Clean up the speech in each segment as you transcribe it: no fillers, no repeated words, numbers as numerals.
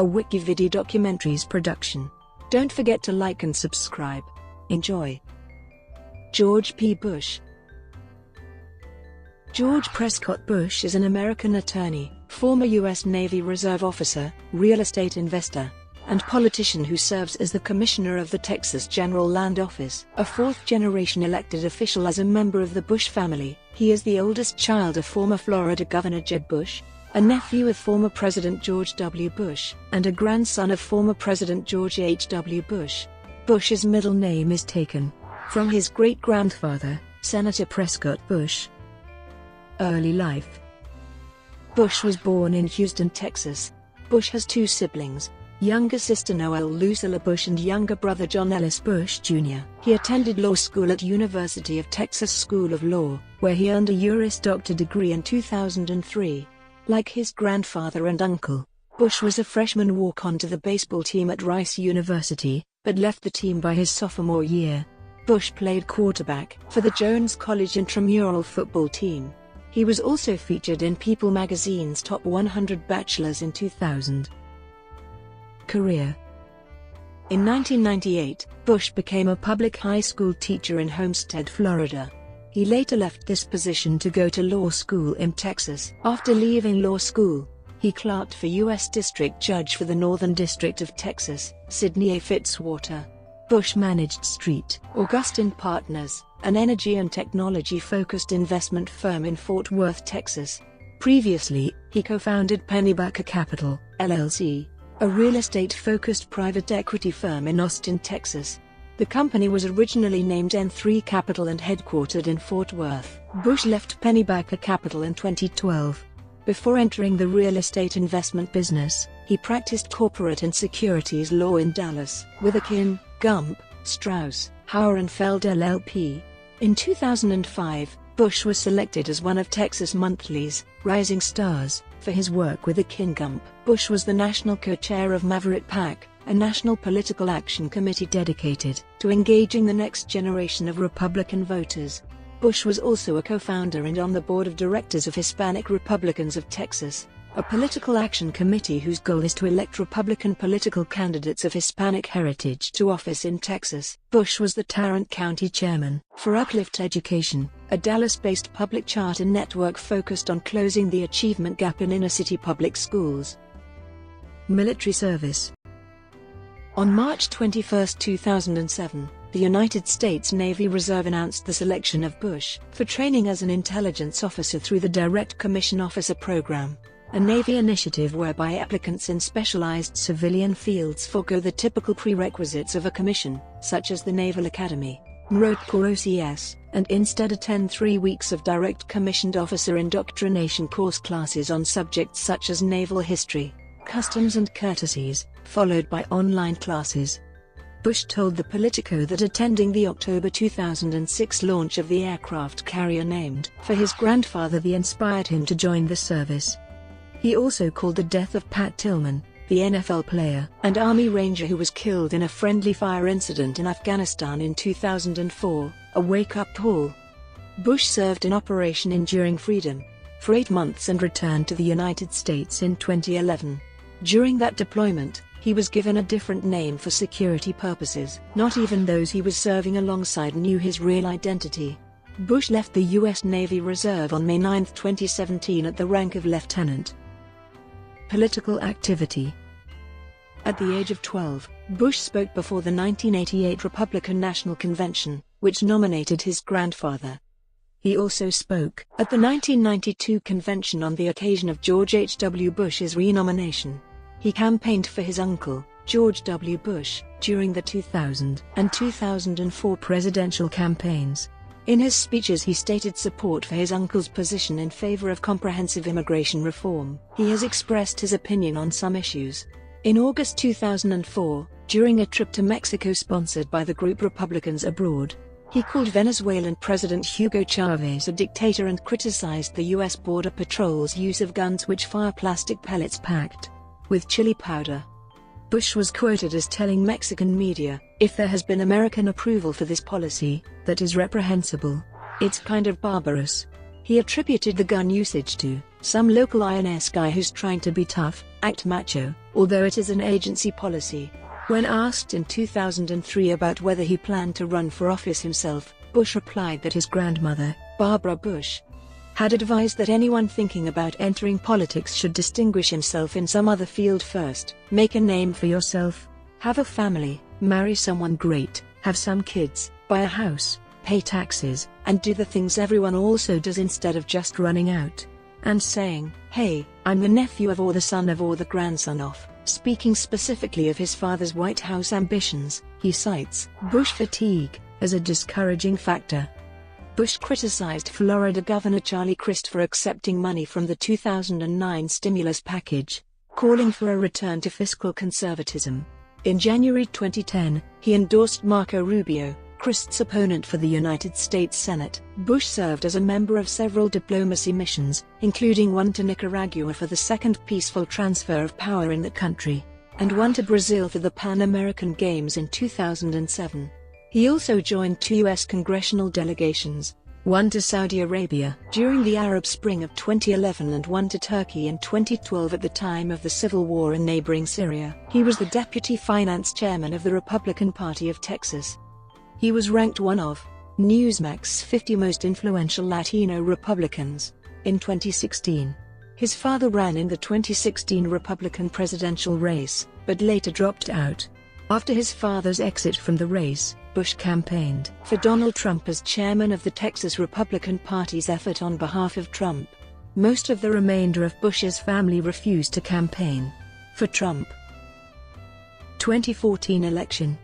a WikiVidi documentaries production. Don't forget to like and subscribe. Enjoy. George P. Bush. George Prescott Bush is an American attorney, former U.S. Navy Reserve officer, real estate investor, and politician who serves as the Commissioner of the Texas General Land Office. A fourth-generation elected official as a member of the Bush family, he is the oldest child of former Florida Governor Jeb Bush, a nephew of former President George W. Bush, and a grandson of former President George H. W. Bush. Bush's middle name is taken from his great-grandfather, Senator Prescott Bush. Early life. Bush was born in Houston, Texas. Bush has two siblings, younger sister Noelle Lucilla Bush and younger brother John Ellis Bush Jr. He attended law school at University of Texas School of Law, where he earned a Juris Doctor degree in 2003. Like his grandfather and uncle, Bush was a freshman walk-on to the baseball team at Rice University, but left the team by his sophomore year. Bush played quarterback for the Jones College intramural football team. He was also featured in People magazine's Top 100 Bachelors in 2000. Career. In 1998, Bush became a public high school teacher in Homestead, Florida. He later left this position to go to law school in Texas. After leaving law school, he clerked for U.S. District Judge for the Northern District of Texas, Sidney A. Fitzwater. Bush managed Street Augustine Partners, an energy and technology-focused investment firm in Fort Worth, Texas. Previously, he co-founded Pennybacker Capital, LLC, a real estate-focused private equity firm in Austin, Texas. The company was originally named N3 Capital and headquartered in Fort Worth. Bush left Pennybacker Capital in 2012. Before entering the real estate investment business, he practiced corporate and securities law in Dallas, with Akin, Gump, Strauss, Hauer & Feld LLP. In 2005, Bush was selected as one of Texas Monthly's Rising Stars for his work with Akin Gump. Bush was the national co-chair of Maverick PAC, a national political action committee dedicated to engaging the next generation of Republican voters. Bush was also a co-founder and on the board of directors of Hispanic Republicans of Texas, a political action committee whose goal is to elect Republican political candidates of Hispanic heritage to office in Texas. Bush was the Tarrant County chairman for Uplift Education, a Dallas-based public charter network focused on closing the achievement gap in inner-city public schools. Military service. On March 21, 2007, the United States Navy Reserve announced the selection of Bush for training as an intelligence officer through the Direct Commission Officer Program, a Navy initiative whereby applicants in specialized civilian fields forego the typical prerequisites of a commission, such as the Naval Academy, Marine Corps OCS, and instead attend 3 weeks of direct commissioned officer indoctrination course classes on subjects such as naval history, customs and courtesies, followed by online classes. Bush told the Politico that attending the October 2006 launch of the aircraft carrier named for his grandfather inspired him to join the service. He also called the death of Pat Tillman, the NFL player and Army Ranger who was killed in a friendly fire incident in Afghanistan in 2004, a wake-up call. Bush served in Operation Enduring Freedom for 8 months and returned to the United States in 2011. During that deployment, he was given a different name for security purposes. Not even those he was serving alongside knew his real identity. Bush left the U.S. Navy Reserve on May 9, 2017 at the rank of lieutenant. Political activity. At the age of 12, Bush spoke before the 1988 Republican National Convention, which nominated his grandfather. He also spoke at the 1992 convention on the occasion of George H. W. Bush's renomination. He campaigned for his uncle, George W. Bush, during the 2000 and 2004 presidential campaigns. In his speeches he stated support for his uncle's position in favor of comprehensive immigration reform. He has expressed his opinion on some issues. In August 2004, during a trip to Mexico sponsored by the group Republicans Abroad, he called Venezuelan President Hugo Chavez a dictator and criticized the U.S. Border Patrol's use of guns which fire plastic pellets packed with chili powder. Bush was quoted as telling Mexican media, "If there has been American approval for this policy, that is reprehensible. It's kind of barbarous." He attributed the gun usage to some local INS guy who's trying to be tough, act macho, although it is an agency policy. When asked in 2003 about whether he planned to run for office himself, Bush replied that his grandmother, Barbara Bush, had advised that anyone thinking about entering politics should distinguish himself in some other field first, make a name for yourself, have a family, marry someone great, have some kids, buy a house, pay taxes, and do the things everyone also does instead of just running out and saying, "Hey, I'm the nephew of or the son of or the grandson of." Speaking specifically of his father's White House ambitions, he cites Bush fatigue as a discouraging factor. Bush criticized Florida Governor Charlie Crist for accepting money from the 2009 stimulus package, calling for a return to fiscal conservatism. In January 2010, he endorsed Marco Rubio, Crist's opponent for the United States Senate. Bush served as a member of several diplomacy missions, including one to Nicaragua for the second peaceful transfer of power in the country, and one to Brazil for the Pan American Games in 2007. He also joined 2 U.S. congressional delegations, one to Saudi Arabia during the Arab Spring of 2011 and one to Turkey in 2012 at the time of the civil war in neighboring Syria. He was the deputy finance chairman of the Republican Party of Texas. He was ranked one of Newsmax's 50 most influential Latino Republicans in 2016. His father ran in the 2016 Republican presidential race, but later dropped out. After his father's exit from the race, Bush campaigned for Donald Trump as chairman of the Texas Republican Party's effort on behalf of Trump. Most of the remainder of Bush's family refused to campaign for Trump. 2014 election.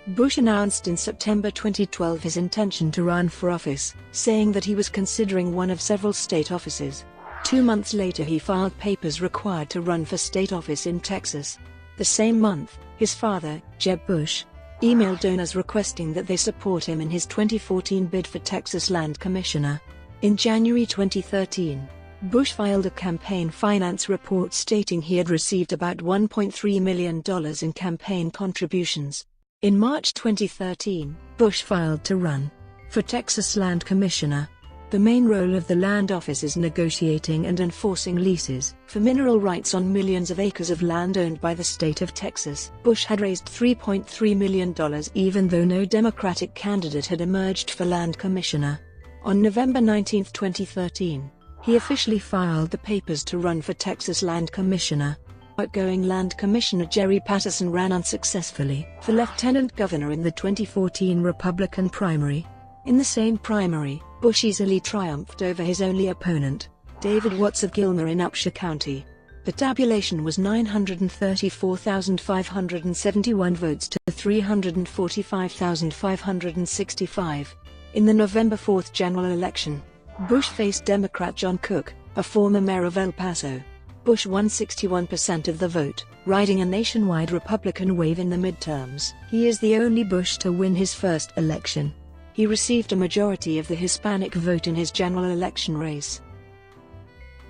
Bush announced in September 2012 his intention to run for office, saying that he was considering one of several state offices. 2 months later he filed papers required to run for state office in Texas. The same month, his father, Jeb Bush, emailed donors requesting that they support him in his 2014 bid for Texas Land Commissioner. In January 2013, Bush filed a campaign finance report stating he had received about $1.3 million in campaign contributions. In March 2013, Bush filed to run for Texas Land Commissioner. The main role of the land office is negotiating and enforcing leases for mineral rights on millions of acres of land owned by the state of Texas. Bush had raised $3.3 million even though no Democratic candidate had emerged for land commissioner. On November 19, 2013, he officially filed the papers to run for Texas Land Commissioner. Outgoing Land Commissioner Jerry Patterson ran unsuccessfully for Lieutenant Governor in the 2014 Republican primary. In the same primary, Bush easily triumphed over his only opponent, David Watts of Gilmer in Upshur County. The tabulation was 934,571 votes to 345,565. In the November 4 general election, Bush faced Democrat John Cook, a former mayor of El Paso. Bush won 61% of the vote, riding a nationwide Republican wave in the midterms. He is the only Bush to win his first election. He received a majority of the Hispanic vote in his general election race.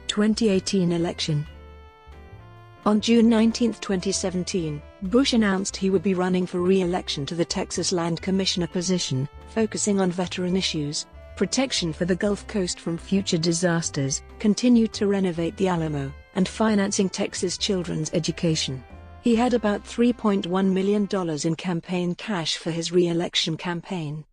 2018 election. On June 19, 2017, Bush announced he would be running for re-election to the Texas Land Commissioner position, focusing on veteran issues, protection for the Gulf Coast from future disasters, continued to renovate the Alamo, and financing Texas children's education. He had about $3.1 million in campaign cash for his re-election campaign.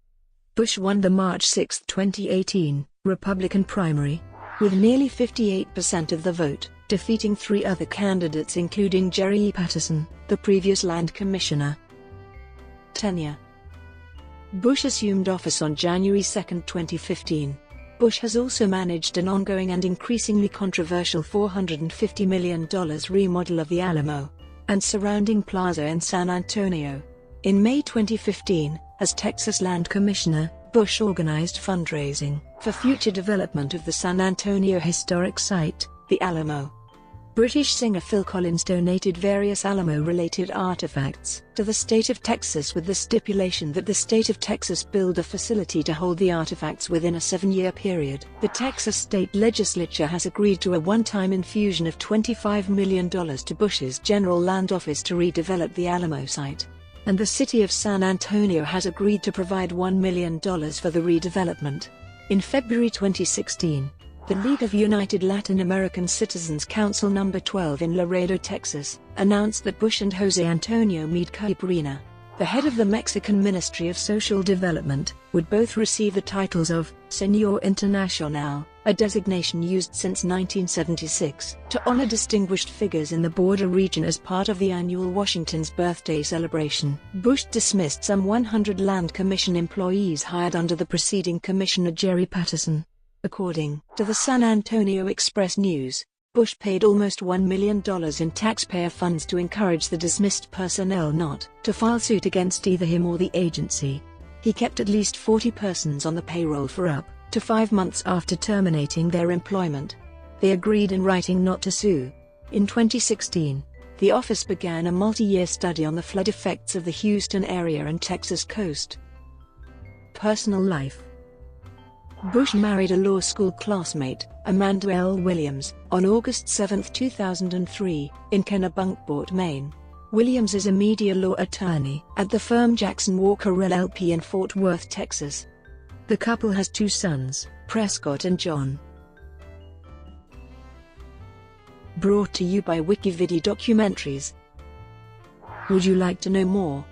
Bush won the March 6, 2018, Republican primary, with nearly 58% of the vote, defeating 3 other candidates including Jerry E. Patterson, the previous land commissioner. Tenure. Bush assumed office on January 2, 2015. Bush has also managed an ongoing and increasingly controversial $450 million remodel of the Alamo and surrounding plaza in San Antonio. In May 2015, as Texas Land Commissioner, Bush organized fundraising for future development of the San Antonio historic site, the Alamo. British singer Phil Collins donated various Alamo-related artifacts to the state of Texas with the stipulation that the state of Texas build a facility to hold the artifacts within a 7-year period. The Texas state legislature has agreed to a one-time infusion of $25 million to Bush's general land office to redevelop the Alamo site, and the city of San Antonio has agreed to provide $1 million for the redevelopment. In February 2016, The League of United Latin American Citizens Council No. 12 in Laredo, Texas, announced that Bush and Jose Antonio Meade Cabrera, the head of the Mexican Ministry of Social Development, would both receive the titles of Señor Internacional, a designation used since 1976 to honor distinguished figures in the border region as part of the annual Washington's birthday celebration. Bush dismissed some 100 Land Commission employees hired under the preceding commissioner Jerry Patterson. According to the San Antonio Express-News, Bush paid almost $1 million in taxpayer funds to encourage the dismissed personnel not to file suit against either him or the agency. He kept at least 40 persons on the payroll for up to 5 months after terminating their employment. They agreed in writing not to sue. In 2016, the office began a multi-year study on the flood effects of the Houston area and Texas coast. Personal life. Bush married a law school classmate, Amanda L. Williams, on August 7, 2003, in Kennebunkport, Maine. Williams is a media law attorney at the firm Jackson Walker LLP in Fort Worth, Texas. The couple has 2 sons, Prescott and John. Brought to you by WikiVidi Documentaries. Would you like to know more?